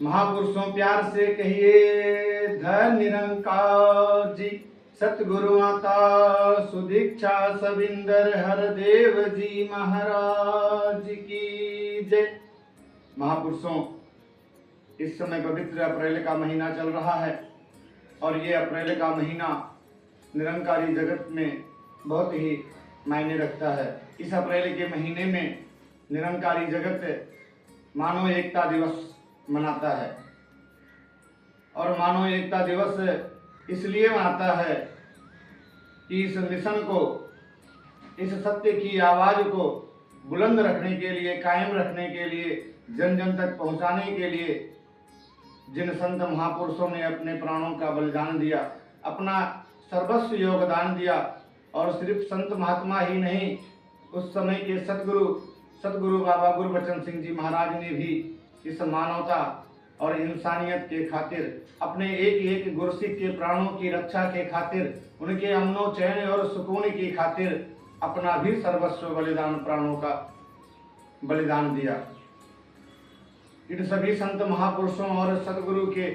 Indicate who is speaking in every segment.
Speaker 1: महापुरुषों प्यार से कहिए धन निरंकार जी। सतगुरु माता सुदीक्षा सविंदर हरदेव जी महाराज की जय। महापुरुषों, इस समय पवित्र अप्रैल का महीना चल रहा है और ये अप्रैल का महीना निरंकारी जगत में बहुत ही मायने रखता है। इस अप्रैल के महीने में निरंकारी जगत मानव एकता दिवस मनाता है और मानव एकता दिवस इसलिए मनाता है कि इस मिशन को, इस सत्य की आवाज को बुलंद रखने के लिए, कायम रखने के लिए, जन जन तक पहुंचाने के लिए जिन संत महापुरुषों ने अपने प्राणों का बलिदान दिया, अपना सर्वस्व योगदान दिया, और सिर्फ संत महात्मा ही नहीं, उस समय के सतगुरु बाबा गुरबचन सिंह जी महाराज ने भी इस मानवता और इंसानियत के खातिर, अपने एक एक गुरसिक के प्राणों की रक्षा के खातिर, उनके अमनो चैन और सुकून की खातिर अपना भी सर्वस्व बलिदान, प्राणों का बलिदान दिया। इन सभी संत महापुरुषों और सतगुरु के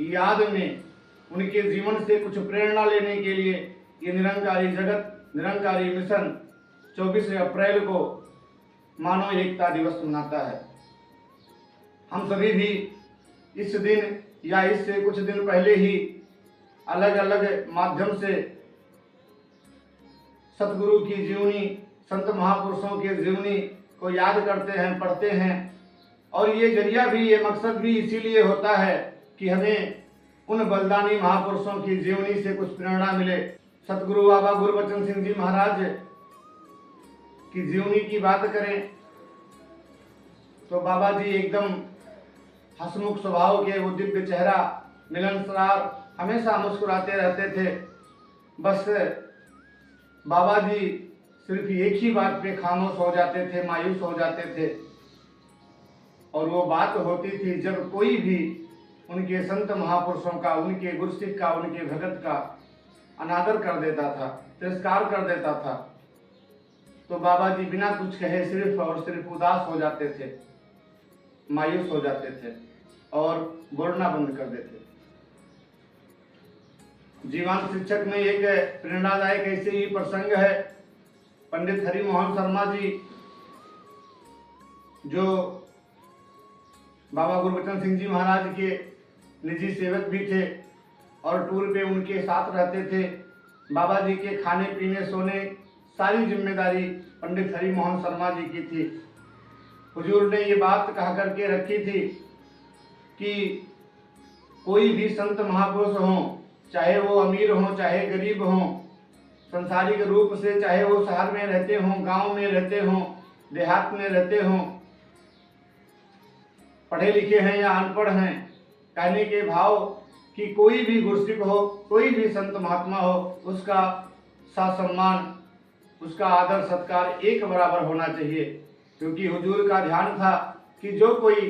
Speaker 1: याद में, उनके जीवन से कुछ प्रेरणा लेने के लिए ये निरंकारी जगत, निरंकारी मिशन 24 अप्रैल को मानव एकता दिवस मनाता है। हम सभी भी इस दिन या इससे कुछ दिन पहले ही अलग अलग माध्यम से सतगुरु की जीवनी, संत महापुरुषों की जीवनी को याद करते हैं, पढ़ते हैं, और ये जरिया भी, ये मकसद भी इसीलिए होता है कि हमें उन बलिदानी महापुरुषों की जीवनी से कुछ प्रेरणा मिले। सतगुरु बाबा गुरबचन सिंह जी महाराज की जीवनी की बात करें तो बाबा जी एकदम हंसमुख स्वभाव के, वो दिव्य चेहरा, मिलनसार, हमेशा मुस्कुराते रहते थे। बस बाबा जी सिर्फ एक ही बात पे खामोश हो जाते थे, मायूस हो जाते थे, और वो बात होती थी जब कोई भी उनके संत महापुरुषों का, उनके गुरसिक का, उनके भगत का अनादर कर देता था, तिरस्कार कर देता था, तो बाबा जी बिना कुछ कहे सिर्फ और सिर्फ उदास हो जाते थे, मायूस हो जाते थे और बोलना बंद कर देते। जीवन शिक्षक में एक प्रेरणादायक ऐसे ही प्रसंग है। पंडित हरिमोहन शर्मा जी, जो बाबा गुरबचन सिंह जी महाराज के निजी सेवक भी थे और टूर पे उनके साथ रहते थे। बाबा जी के खाने पीने, सोने, सारी जिम्मेदारी पंडित हरिमोहन शर्मा जी की थी। हुजूर ने ये बात कहा करके रखी थी कि कोई भी संत महापुरुष हो, चाहे वो अमीर हो चाहे गरीब हो, संसारिक रूप से चाहे वो शहर में रहते हो, गांव में रहते हो, देहात में रहते हो, पढ़े लिखे हैं या अनपढ़ हैं, कहने के भाव कि कोई भी गुरसिक हो, कोई भी संत महात्मा हो, उसका सम्मान, उसका आदर सत्कार एक बराबर होना चाहिए। क्योंकि हुजूर का ध्यान था कि जो कोई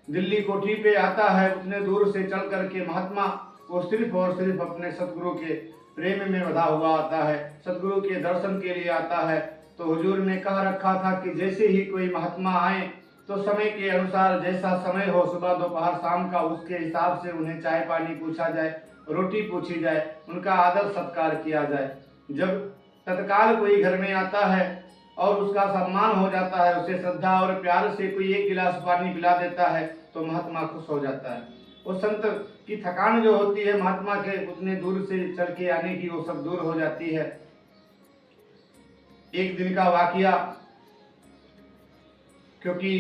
Speaker 1: दिल्ली कोठी पे आता है, उतने दूर से चल करके महात्मा, वो सिर्फ और सिर्फ अपने सतगुरु के प्रेम में बंधा हुआ आता है, सतगुरु के दर्शन के लिए आता है। तो हुजूर ने कह रखा था कि जैसे ही कोई महात्मा आए तो समय के अनुसार, जैसा समय हो, सुबह दोपहर शाम का, उसके हिसाब से उन्हें चाय पानी पूछा जाए, रोटी पूछी जाए, उनका आदर सत्कार किया जाए। जब तत्काल कोई घर में आता है और उसका सम्मान हो जाता है, उसे श्रद्धा और प्यार से कोई एक गिलास पानी पिला देता है, तो महात्मा खुश हो जाता है। उस संत की थकान जो होती है महात्मा के उतने दूर से चल के आने की, वो सब दूर हो जाती है। एक दिन का वाकया, क्योंकि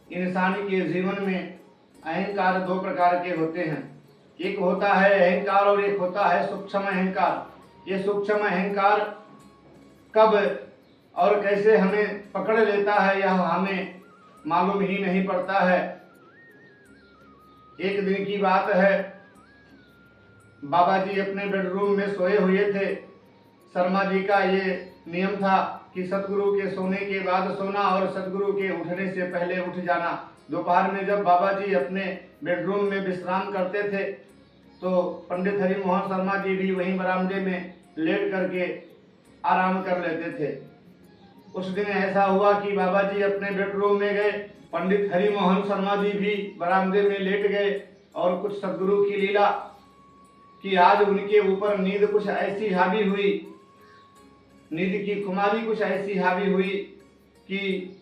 Speaker 1: इंसान के जीवन में अहंकार दो प्रकार के होते हैं। एक होता है अहंकार और एक होता है सूक्ष्म अहंकार। ये सूक्ष्म अहंकार कब और कैसे हमें पकड़ लेता है यह हमें मालूम ही नहीं पड़ता है। एक दिन की बात है, बाबा जी अपने बेडरूम में सोए हुए थे। शर्मा जी का ये नियम था कि सतगुरु के सोने के बाद सोना और सतगुरु के उठने से पहले उठ जाना। दोपहर में जब बाबा जी अपने बेडरूम में विश्राम करते थे तो पंडित हरिमोहन शर्मा जी भी वहीं बरामदे में लेट करके आराम कर लेते थे। उस दिन ऐसा हुआ कि बाबा जी अपने बेडरूम में गए पंडित हरिमोहन शर्मा जी भी बरामदे में लेट गए और कुछ सदगुरु की लीला कि आज उनके ऊपर नींद कुछ ऐसी हावी हुई, नींद की खुमारी कुछ ऐसी हावी हुई कि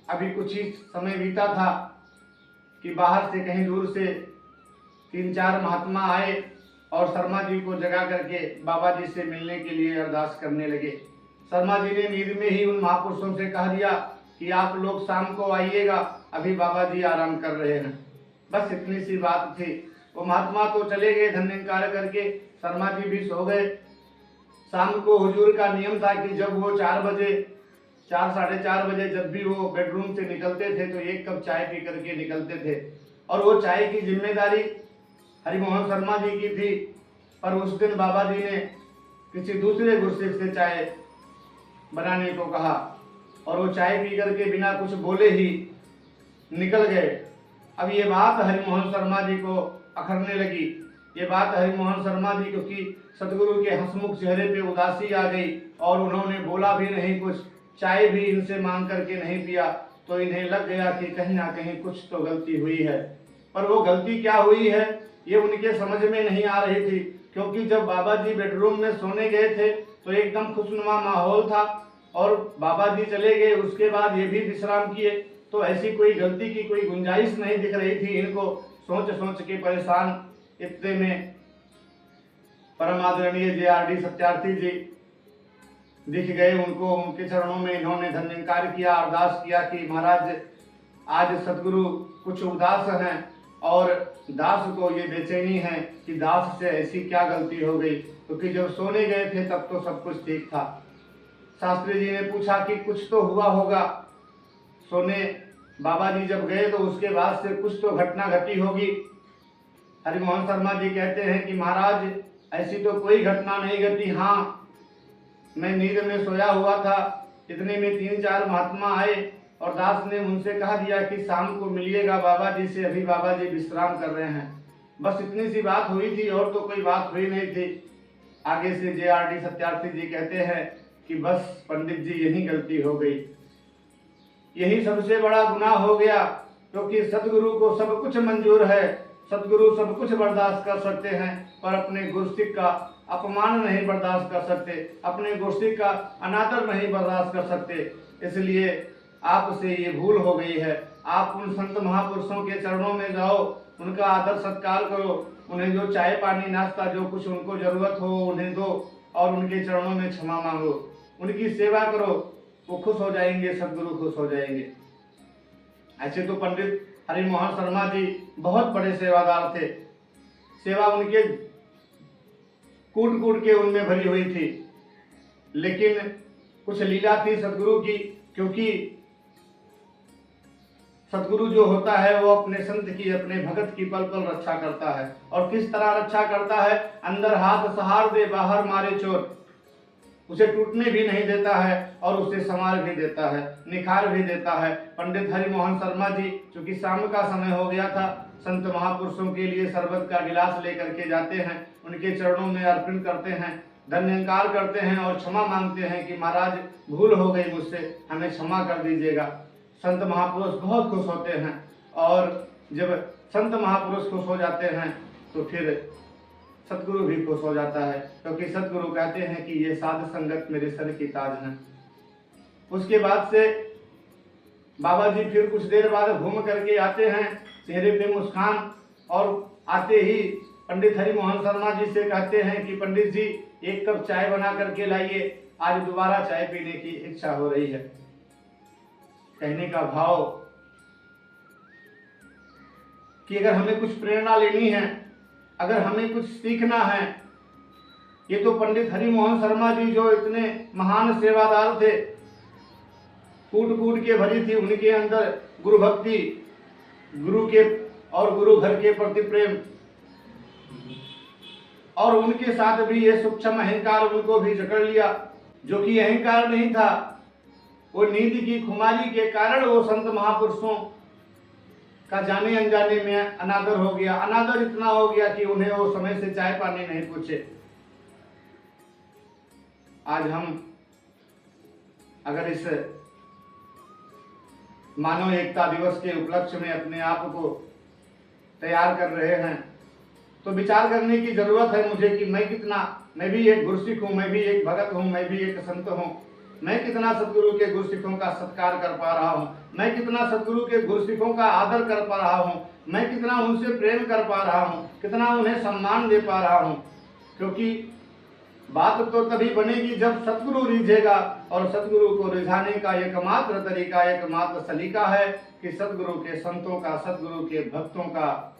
Speaker 1: अभी कुछ ही समय बीता था कि बाहर से कहीं दूर से 3-4 महात्मा आए और शर्मा जी को जगा करके बाबा जी से मिलने के लिए अरदास करने लगे। शर्मा जी ने नींद में ही उन महापुरुषों से कह दिया कि आप लोग शाम को आइएगा, अभी बाबा जी आराम कर रहे हैं। बस इतनी सी बात थी। वो महात्मा तो चले गए धन्यकार करके, शर्मा जी भी सो गए। शाम को हुजूर का नियम था कि जब वो 4 बजे 4 साढ़े 4 बजे जब भी वो बेडरूम से निकलते थे तो 1 कप चाय पी करके निकलते थे और वो चाय की जिम्मेदारी हरिमोहन शर्मा जी की थी। पर उस दिन बाबा जी ने किसी दूसरे गुरसिख से चाय बनाने को कहा और वो चाय पी करके बिना कुछ बोले ही निकल गए। अब ये बात हरिमोहन शर्मा जी को अखरने लगी। ये बात हरिमोहन शर्मा जी क्योंकि सतगुरु के हंसमुख चेहरे पे उदासी आ गई और उन्होंने बोला भी नहीं, कुछ चाय भी इनसे मांग करके नहीं पिया, तो इन्हें लग गया कि कहीं ना कहीं कुछ तो गलती हुई है। पर वो गलती क्या हुई है ये उनके समझ में नहीं आ रही थी, क्योंकि जब बाबा जी बेडरूम में सोने गए थे तो एकदम खुशनुमा माहौल था और बाबा जी चले गए, उसके बाद ये भी विश्राम किए, तो ऐसी कोई गलती की कोई गुंजाइश नहीं दिख रही थी इनको। सोच सोच के परेशान इतने में परम आदरणीय JRD सत्यार्थी जी दिख गए। उनको उनके चरणों में इन्होंने धन्यकार किया, अरदास किया कि महाराज आज सतगुरु कुछ उदास हैं और दास को ये बेचैनी है कि दास से ऐसी क्या गलती हो गई, क्योंकि जब सोने गए थे तब तो सब कुछ ठीक था। शास्त्री जी ने पूछा कि कुछ तो हुआ होगा, सोने बाबा जी जब गए तो उसके बाद से कुछ तो घटना घटी होगी। हरिमोहन शर्मा जी कहते हैं कि महाराज ऐसी तो कोई घटना नहीं घटी, हाँ मैं नींद में सोया हुआ था, इतने में 3-4 महात्मा आए और दास ने उनसे कहा दिया कि शाम को मिलिएगा बाबा जी से, अभी बाबा जी विश्राम कर रहे हैं। बस इतनी सी बात हुई थी और तो कोई बात हुई नहीं थी। आगे से JRD सत्यार्थी जी कहते हैं कि बस पंडित जी यही गलती हो गई, यही सबसे बड़ा गुनाह हो गया, क्योंकि सतगुरु को सब कुछ मंजूर है, सतगुरु सब कुछ बर्दाश्त कर सकते हैं, पर अपने गुरसिख का अपमान नहीं बर्दाश्त कर सकते, अपने गुरसिख का अनादर नहीं बर्दाश्त कर सकते। इसलिए आपसे ये भूल हो गई है। आप उन संत महापुरुषों के चरणों में जाओ, उनका आदर सत्कार करो, उन्हें जो चाय पानी नाश्ता जो कुछ उनको जरूरत हो उन्हें दो और उनके चरणों में क्षमा मांगो, उनकी सेवा करो, वो खुश हो जाएंगे, सदगुरु खुश हो जाएंगे। ऐसे तो पंडित हरिमोहन शर्मा जी बहुत बड़े सेवादार थे, सेवा उनके कूट कूट के उनमें भरी हुई थी, लेकिन कुछ लीला थी सदगुरु की, क्योंकि सदगुरु जो होता है वो अपने संत की अपने भगत की पल पल रक्षा करता है। और किस तरह रक्षा करता है, अंदर हाथ सहार दे बाहर मारे चोट, उसे टूटने भी नहीं देता है और उसे संवार भी देता है, निखार भी देता है। पंडित हरिमोहन शर्मा जी चूंकि शाम का समय हो गया था, संत महापुरुषों के लिए शरबत का गिलास लेकर के जाते हैं, उनके चरणों में अर्पण करते हैं, धन्यकार करते हैं और क्षमा मांगते हैं कि महाराज भूल हो गई मुझसे, हमें क्षमा कर दीजिएगा। संत महापुरुष बहुत खुश होते हैं और जब संत महापुरुष खुश हो जाते हैं तो फिर सतगुरु भी खुश हो जाता है, क्योंकि सतगुरु कहते हैं कि ये साध संगत मेरे सर की ताज है। उसके बाद से बाबा जी फिर कुछ देर बाद घूम करके आते हैं, चेहरे पे मुस्कान, और आते ही पंडित हरिमोहन शर्मा जी से कहते हैं कि पंडित जी 1 कप चाय बना करके लाइए, आज दोबारा चाय पीने की इच्छा हो रही है। कहने का भाव कि अगर हमें कुछ प्रेरणा लेनी है, अगर हमें कुछ सीखना है, ये तो पंडित हरिमोहन शर्मा जी जो इतने महान सेवादार थे, कूट कूट के भरी थी उनके अंदर गुरु भक्ति, गुरु के और गुरु घर के प्रति प्रेम, और उनके साथ भी ये सूक्ष्म अहंकार उनको भी जकड़ लिया, जो कि अहंकार नहीं था, वो नींद की खुमारी के कारण वो संत महापुरुषों का जाने अनजाने में अनादर हो गया। अनादर इतना हो गया कि उन्हें वो समय से चाय पानी नहीं पूछे। आज हम अगर इस मानव एकता दिवस के उपलक्ष्य में अपने आप को तैयार कर रहे हैं, तो विचार करने की जरूरत है मुझे कि मैं भी एक गुरसिख हूँ, मैं भी एक भगत हूँ, मैं भी एक संत हूँ। मैं कितना सतगुरु के गुरसिखों का सत्कार कर पा रहा हूँ, मैं कितना सतगुरु के गुरसिखों का आदर कर पा रहा हूँ, मैं कितना उनसे प्रेम कर पा रहा हूँ, कितना उन्हें सम्मान दे पा रहा हूँ। क्योंकि बात तो तभी बनेगी जब सतगुरु रिझेगा, और सतगुरु को रिझाने का एकमात्र तरीका, एकमात्र सलीका है कि सतगुरु के संतों का, सतगुरु के भक्तों का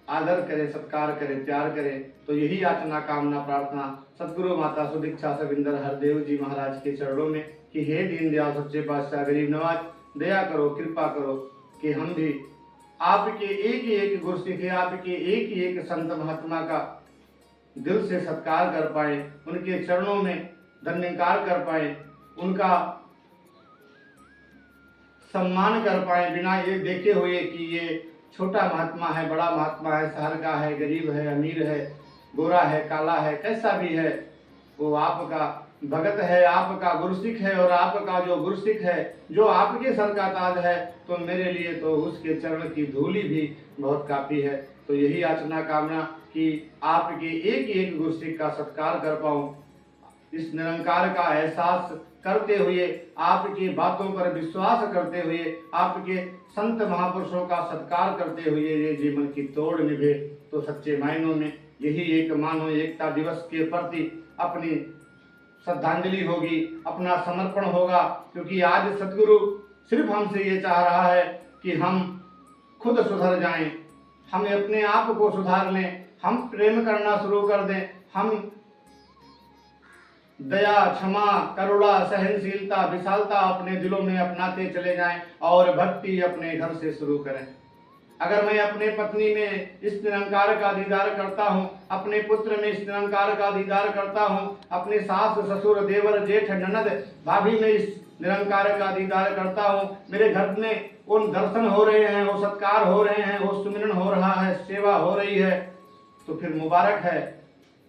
Speaker 1: आदर करे, सत्कार करे, प्यार करे। तो यही याचना, कामना, प्रार्थना सतगुरु माता सुदीक्षा सविंदर हरदेव जी महाराज के चरणों में कि हे दीनदयाल सच्चे पातशाह गरीब नवाज, दया करो, कृपा करो कि हम भी आपके एक ही एक गुरसिख, आपके एक ही एक संत महात्मा का दिल से सत्कार कर पाए, उनके चरणों में धन्यकार कर पाए, उनका सम्मान कर पाए, बिना ये देखे हुए कि ये छोटा महात्मा है, बड़ा महात्मा है, शहर का है, गरीब है, अमीर है, गोरा है, काला है, कैसा भी है, वो आपका भगत है, आपका गुरसिख है। और आपका जो गुरसिख है, जो आपके सर का ताज है, तो मेरे लिए तो उसके चरण की धूली भी बहुत काफी है। तो यही याचना, कामना कि आपके एक एक गुरसिख का सत्कार कर पाऊं, इस निरंकार का एहसास करते हुए, आपकी बातों पर विश्वास करते हुए, आपके संत महापुरुषों का सत्कार करते हुए ये जीवन की तोड़ निभे। तो सच्चे मायनों में यही एक मानव एकता दिवस के प्रति अपनी श्रद्धांजलि होगी, अपना समर्पण होगा। क्योंकि आज सतगुरु सिर्फ हमसे ये चाह रहा है कि हम खुद सुधर जाएं, हम अपने आप को सुधार लें, हम प्रेम करना शुरू कर दें, हम दया, क्षमा, करुणा, सहनशीलता, विशालता अपने दिलों में अपनाते चले जाएं और भक्ति अपने घर से शुरू करें। अगर मैं अपने पत्नी में इस निरंकार का दीदार करता हूँ, अपने पुत्र में इस निरंकार का दीदार करता हूँ, अपने सास, ससुर, देवर, जेठ, ननद, भाभी में इस निरंकार का दीदार करता हूँ, मेरे घर में उन दर्शन हो रहे हैं, वो सत्कार हो रहे हैं, वो सुमिरन हो रहा है, सेवा हो रही है, तो फिर मुबारक है।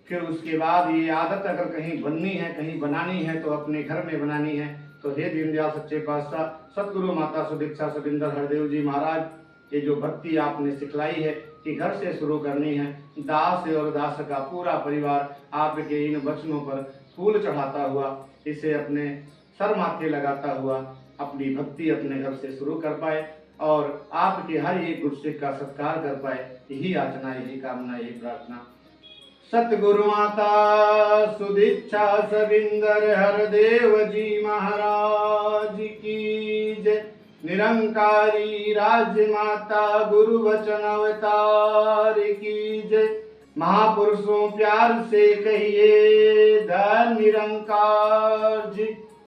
Speaker 1: फिर उसके बाद ये आदत अगर कहीं बननी है, कहीं बनानी है, तो अपने घर में बनानी है। तो हे दीनदयाल सच्चे पातशाह, सतगुरु माता सुदीक्षा सविंदर हरदेव जी महाराज, ये जो भक्ति आपने सिखलाई है कि घर से शुरू करनी है, दास और दास का पूरा परिवार आपके इन वचनों पर फूल चढ़ाता हुआ, इसे अपने सर माथे लगाता हुआ अपनी भक्ति अपने घर से शुरू कर पाए और आपके हर एक गुरसिख का सत्कार कर पाए। यही याचना, यही कामना, यही प्रार्थना। सतगुरु माता सुदीक्षा सविंदर हरदेव जी महाराज की जय। निरंकारी राज्य माता गुरु वचन अवतार की जय। महापुरुषों प्यार से कहिए धन निरंकार जी।